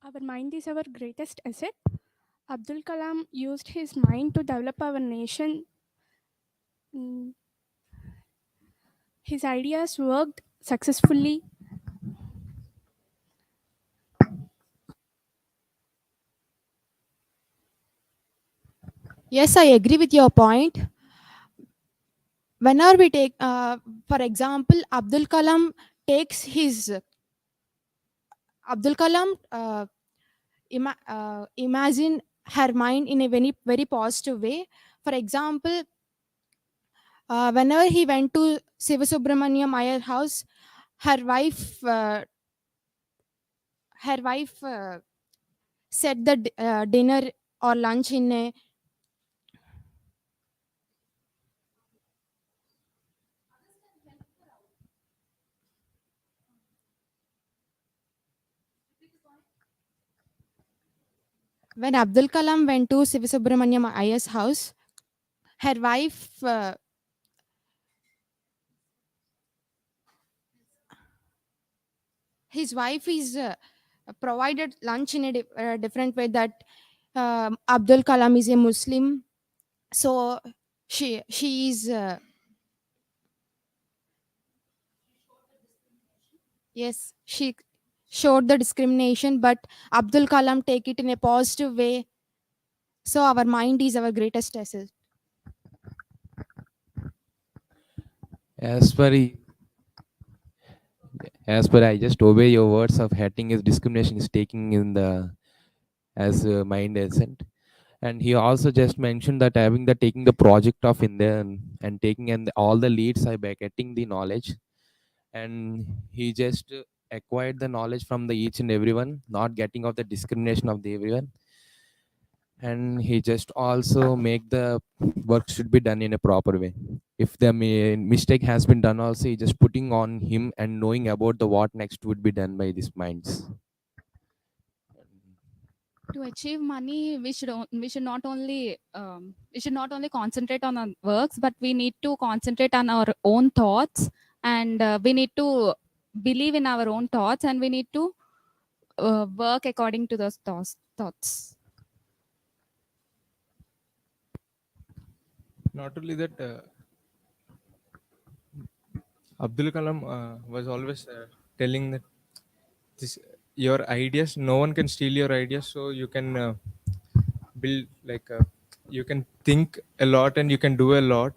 Our mind is our greatest asset. Abdul Kalam used his mind to develop our nation. Mm, His ideas worked successfully. Yes, I agree with your point. Whenever we take, for example, takes his Abdul Kalam imagine her mind in a very positive way. For example, whenever he went to Sivasubramaniam Iyer house, her wife, uh, her wife set the dinner or lunch in a. When Abdul Kalam went to Sivasubramaniam Iyer's house, her wife, his wife is provided lunch in a different way that Abdul Kalam is a Muslim, so she is yes, she showed the discrimination, but Abdul Kalam take it in a positive way. So our mind is our greatest asset. As per as per I just obey your words of hating is discrimination is taking in the as mind essence. And he also just mentioned that having the taking the project of India and taking and all the leads by getting the knowledge, and he just acquired the knowledge from the each and everyone, not getting of the discrimination of the everyone. And he just also make the work should be done in a proper way. If the mistake has been done also, he just putting on him and knowing about the what next would be done by these minds. To achieve money, we should not only we should not only concentrate on our works, but we need to concentrate on our own thoughts, and we need to believe in our own thoughts, and we need to work according to those thoughts. Not only that, Abdul Kalam was always telling that this your ideas, no one can steal your ideas, so you can build like you can think a lot and you can do a lot.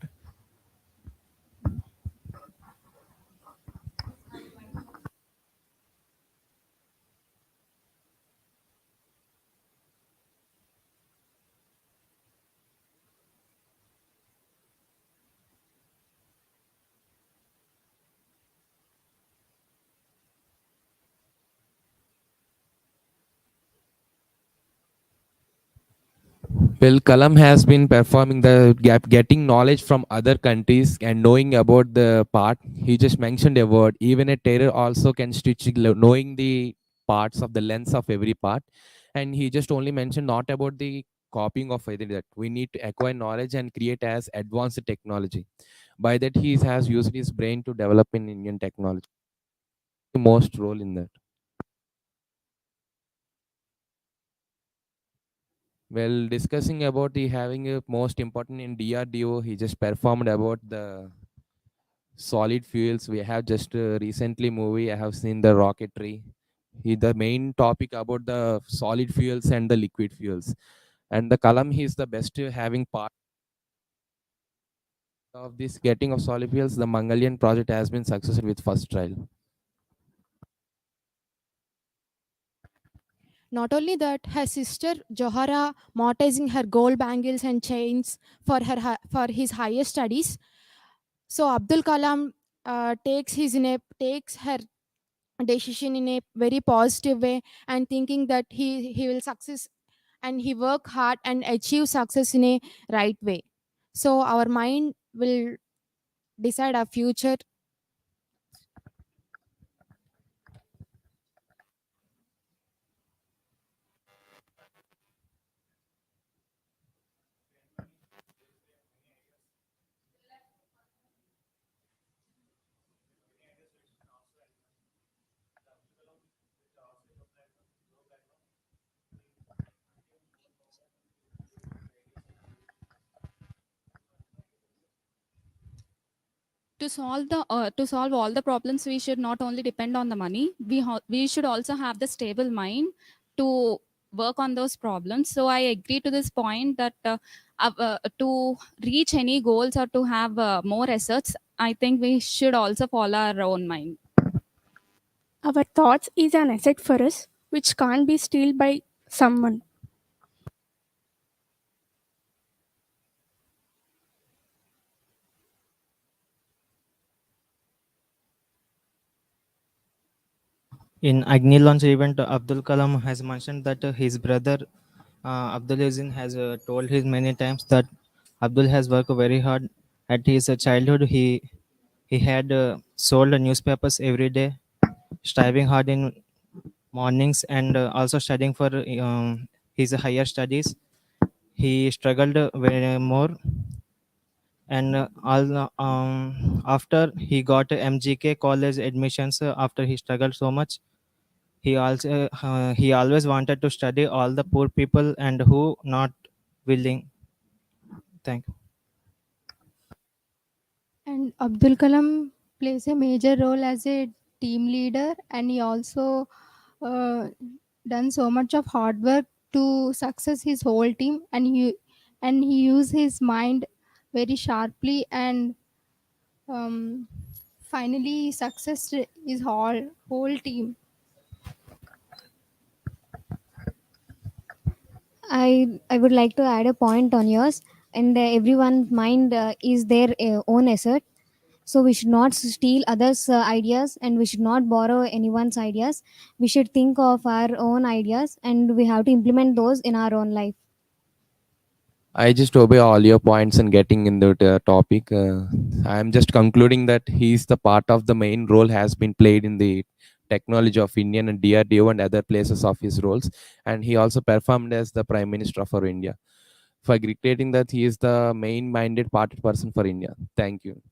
Well, Kalam has been performing the gap, getting knowledge from other countries and knowing about the part. He just mentioned a word. Even a tailor also can stitch, knowing the parts of the lengths of every part. And he just only mentioned not about the copying of either that. We need to acquire knowledge and create as advanced technology. By that, he has used his brain to develop in Indian technology. Most role in that. Well, discussing about the having a most important in DRDO, he just performed about the solid fuels. We have just recently movie. I have seen the rocketry. He the main topic about the solid fuels and the liquid fuels. And the Kalam, he is the best having part of this getting of solid fuels. The Mangalian project has been successful with first trial. Not only that, her sister Johara mortizing her gold bangles and chains for for his higher studies. So Abdul Kalam takes her decision in a very positive way and thinking that he will success and he work hard and achieve success in a right way. So our mind will decide our future. To solve all the problems, we should not only depend on the money. We should also have the stable mind to work on those problems. So I agree to this point that to reach any goals or to have more assets, I think we should also follow our own mind. Our thoughts is an asset for us, which can't be stolen by someone. In Agni launch event, Abdul Kalam has mentioned that his brother Abdul Yazin has told him many times that Abdul has worked very hard. At his childhood, he had sold newspapers every day, striving hard in mornings and also studying for his higher studies. He struggled very more, and after he got MGK college admissions, after he struggled so much, he always wanted to study all the poor people and who not willing. Thank you. And Abdul Kalam plays a major role as a team leader, and he also uh, done so much of hard work to success his whole team, and he used his mind very sharply, and um, finally success his whole team. I would like to add a point on yours. And everyone's mind is their own asset. So we should not steal others' ideas, and we should not borrow anyone's ideas. We should think of our own ideas, and we have to implement those in our own life. I just obey all your points and getting in the topic. I'm just concluding that he's the part of the main role has been played in the technology of Indian and DRDO and other places of his roles, and he also performed as the Prime Minister for India. For dictating that he is the main-minded party person for India. Thank you.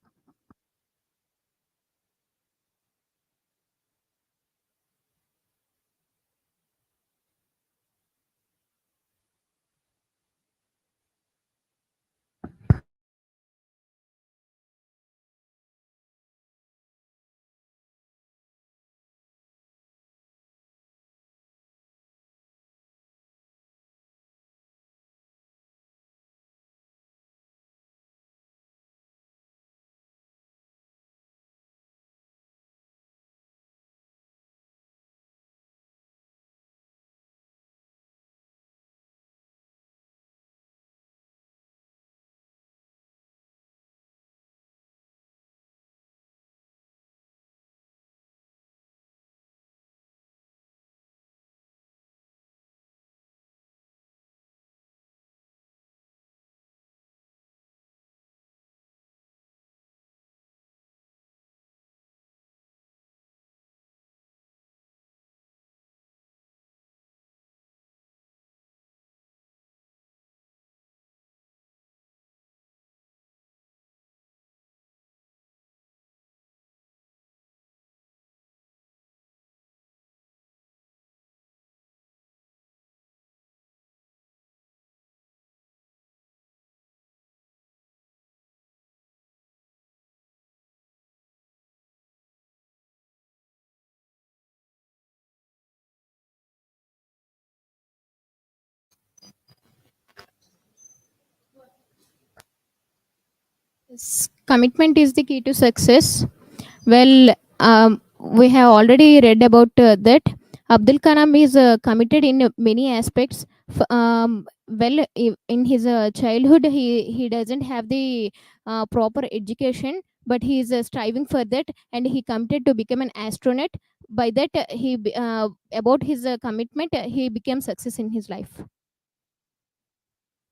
Commitment is the key to success. Well, we have already read about that. Abdul Kalam is committed in many aspects. In his childhood, he doesn't have the proper education, but he is striving for that, and he committed to become an astronaut. By that, about his commitment, he became success in his life.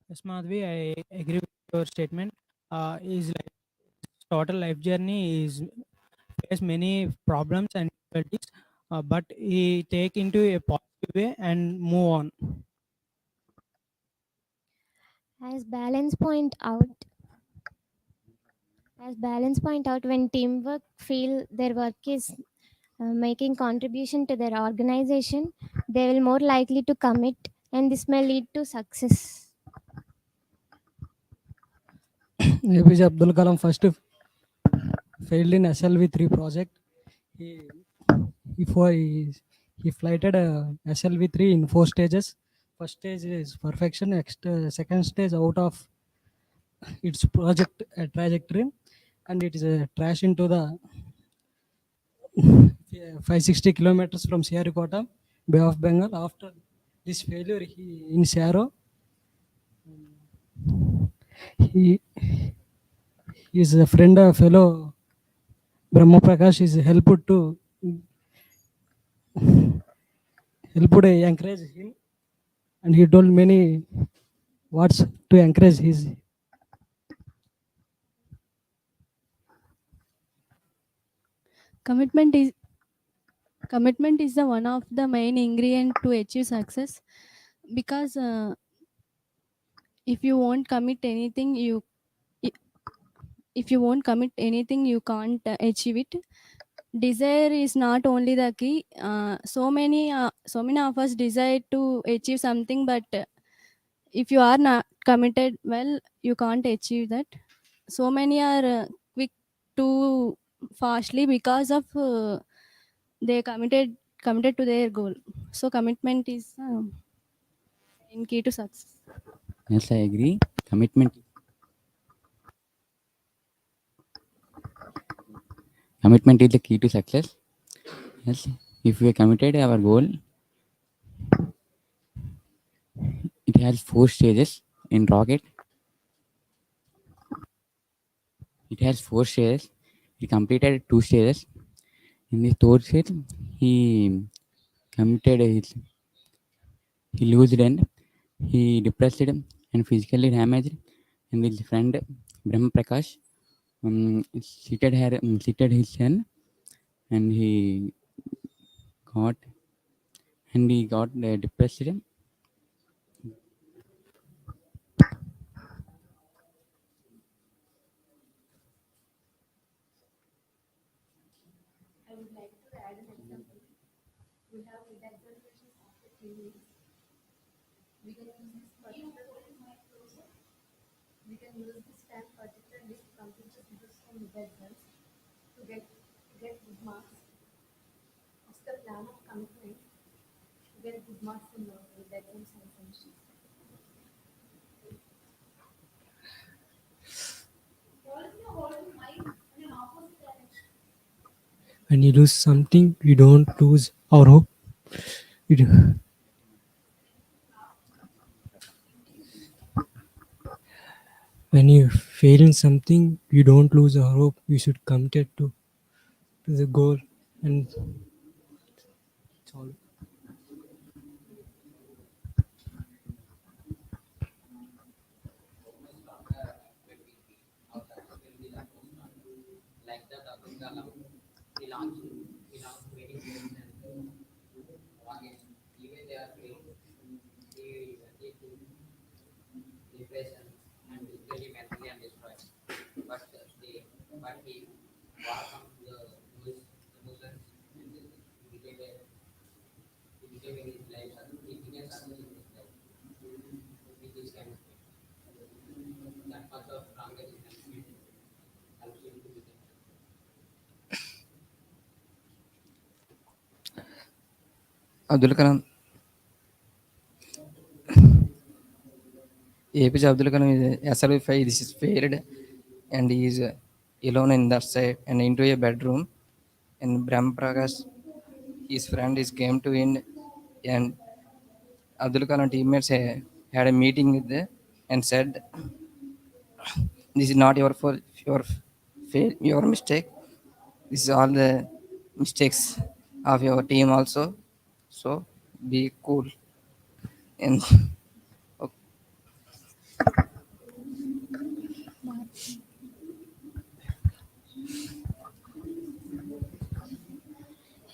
Yes, Madhvi, I agree with your statement. Is like total life journey is face many problems and difficulties, but he take into a positive way and move on. As balance point out, when teamwork feel their work is making contribution to their organization, they will more likely to commit, and this may lead to success. APJ Abdul Kalam first failed in SLV3 project. He he for he flighted a SLV3 in 4 stages. First stage is perfection. Next, second stage out of its project trajectory, and it is a trash into the 560 kilometers from Sierra Bay of Bengal. After this failure, he in Sierra, he is a friend, a fellow Brahma Prakash is helped to encourage him, and he told many words to encourage his. Commitment is commitment is the one of the main ingredient to achieve success, because if you won't commit anything, i- if you won't commit anything, you can't achieve it. Desire is not only the key. So many of us desire to achieve something, but if you are not committed, well, you can't achieve that. So many are quick too fastly because of they committed to their goal. So commitment is in key to success. Yes, I agree. Commitment is the key to success. Yes, if we are committed our goal, it has 4 stages in rocket. It has 4 stages. He completed 2 stages. In the third stage, he committed he lost and he depressed and physically damaged. And his friend Brahma Prakash seated his son, and got he got depressed. I would like to add an example. We have mid examinations after 3 weeks. We can use this particular time particularly to complete the syllabus from mid exams to get good marks. What's the plan of commitment to get good marks in mid exams and semesters? When you lose something, we don't lose our hope. When you fail in something, you don't lose our hope. You should commit it to the goal, and it's all. Like that, Abdul Kalam, he launched many planes and rockets. Even they are failed, he achieved depression and physically, mentally, and destroyed. But he overcome the emotions, and he became in his life. He became success in his life with this kind of thing. That much of stronger is commitment helps him to become. Abdul Kalam, APJ Abdul Kalam is SLV5. This is failed, and he is alone in that side and into a bedroom. And Brahm Prakash, his friend, is came to in, and Abdul Kalam teammates had a meeting with the, and said, "This is not your fault, your mistake. This is all the mistakes of your team also. So be cool." And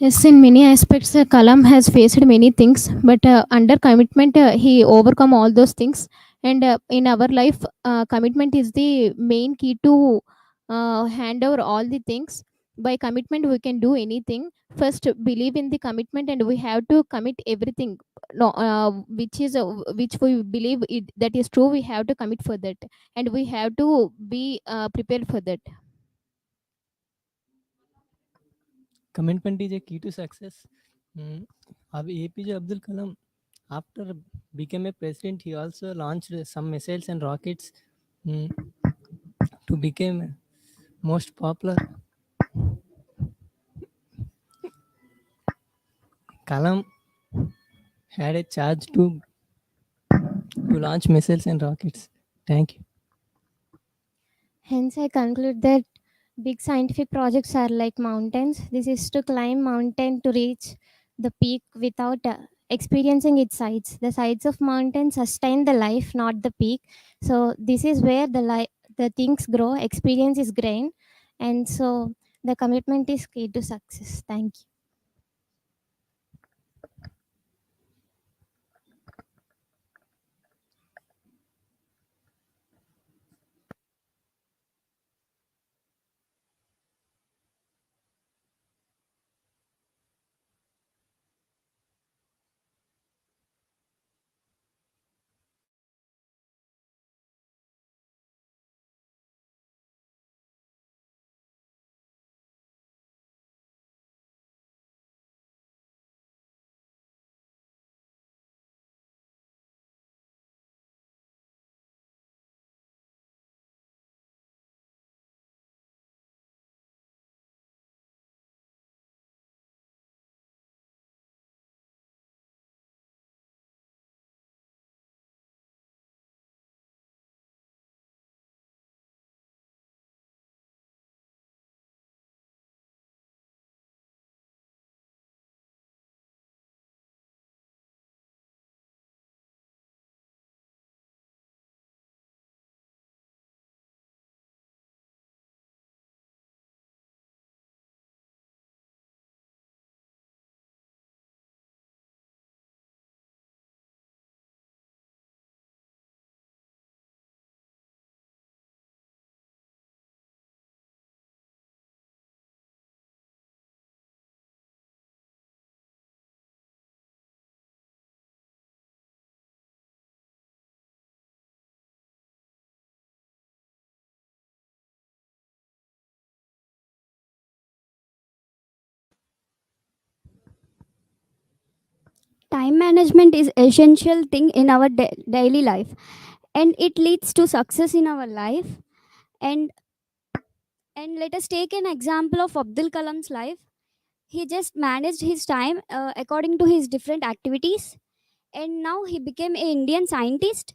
Yes, in many aspects, Kalam has faced many things, but under commitment, he overcome all those things. And in our life, commitment is the main key to hand over all the things. By commitment, we can do anything. First, believe in the commitment, and we have to commit everything. No, which we believe that is true. We have to commit for that, and we have to be prepared for that. Commitment is a key to success. APJ Abdul Kalam, after became a president, he also launched some missiles and rockets mm, to become most popular. Kalam had a charge to launch missiles and rockets. Thank you. Hence, I conclude that big scientific projects are like mountains. This is to climb mountain to reach the peak without experiencing its sides. The sides of mountain sustain the life, not the peak. So this is where the things grow. Experience is gained, and so the commitment is key to success. Thank you. Time management is essential thing in our daily life, and it leads to success in our life. And and let us take an example of Abdul Kalam's life. He just managed his time according to his different activities, and now he became an Indian scientist.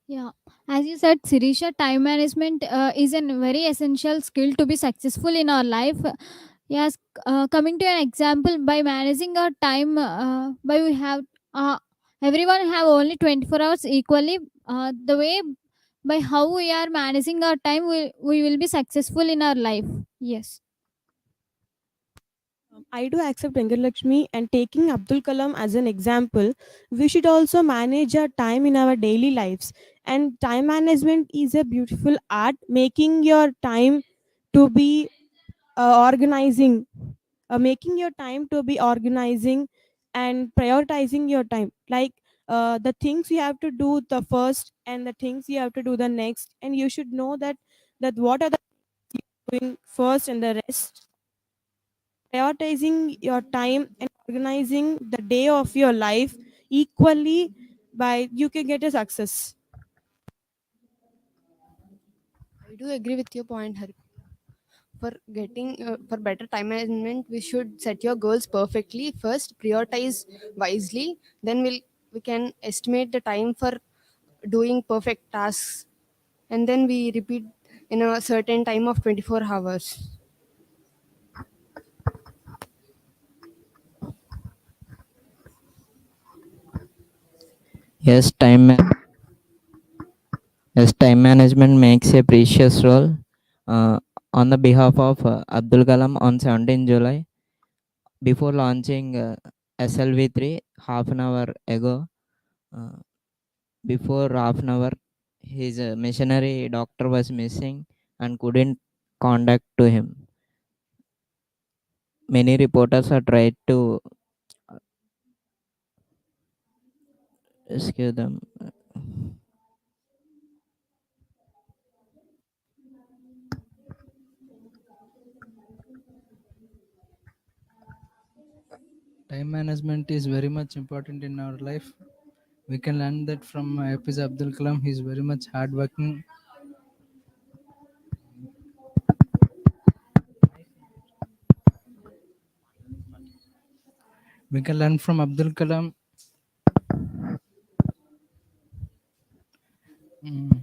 Yeah, as you said, Sirisha, time management is a very essential skill to be successful in our life. Yes, coming to an example, by managing our time, by we have everyone have only 24 hours equally. The way by how we are managing our time, we will be successful in our life. Yes. I do accept Lakshmi, and taking Abdul Kalam as an example, we should also manage our time in our daily lives. And time management is a beautiful art, making your time to be organizing, making your time to be organizing and prioritizing your time. Like the things you have to do the first and the things you have to do the next, and you should know that what are the doing first and the rest. Prioritizing your time and organizing the day of your life equally, by you can get a success. I do agree with your point, Hari. For getting for better time management, we should set your goals perfectly. First, prioritize wisely. Then we can estimate the time for doing perfect tasks, and then we repeat in a certain time of 24 hours. Yes, time management makes a precious role. On the behalf of Abdul Kalam on 17 July, before launching SLV3 half an hour ago, uh, before half an hour, his missionary doctor was missing and couldn't contact to him. Many reporters are tried to rescue them. Time management is very much important in our life. We can learn that from APJ Abdul Kalam. He is very much hardworking. We can learn from Abdul Kalam. Mm.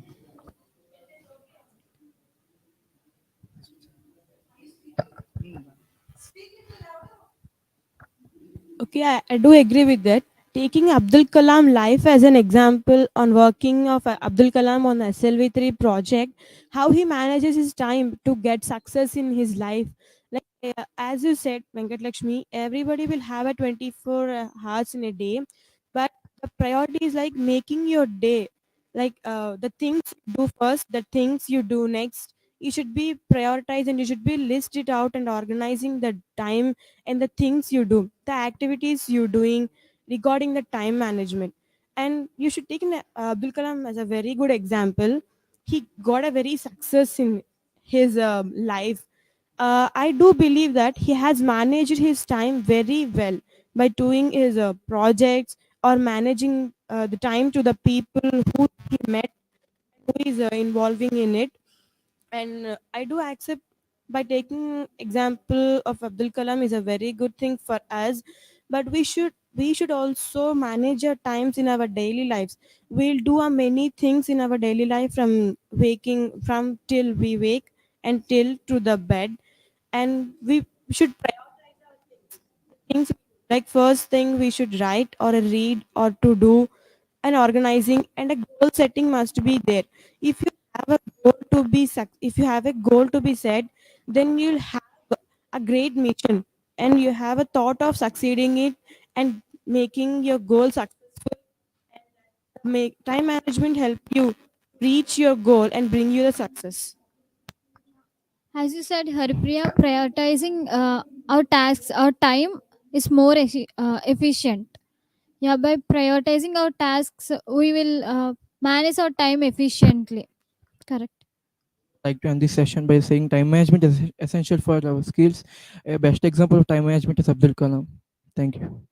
Okay, I do agree with that. Taking Abdul Kalam life as an example on working of Abdul Kalam on the SLV3 project, how he manages his time to get success in his life. Like as you said, Venkat Lakshmi, everybody will have a 24 hours in a day, but the priority is like making your day. Like the things you do first, the things you do next. You should be prioritized and you should be list it out and organizing the time and the things you do, the activities you're doing regarding the time management. And you should take Abdul Kalam as a very good example. He got a very success in his life. I do believe that he has managed his time very well by doing his projects or managing the time to the people who he met, who is involving in it. And I do accept by taking example of Abdul Kalam is a very good thing for us, but we should also manage our times in our daily lives. We'll do many things in our daily life, from waking from till we wake and till to the bed. And we should things, like first thing we should write or read or to do and organizing, and a goal setting must be there. If you have a goal to be if you have a goal to be set, then you'll have a great mission and you have a thought of succeeding it and making your goal successful. Make time management help you reach your goal and bring you the success. As you said, Haripriya, prioritizing our tasks, our time is more efficient. Yeah, by prioritizing our tasks, we will manage our time efficiently. Correct. Like to end this session by saying time management is essential for our skills. A best example of time management is Abdul Kalam. Thank you.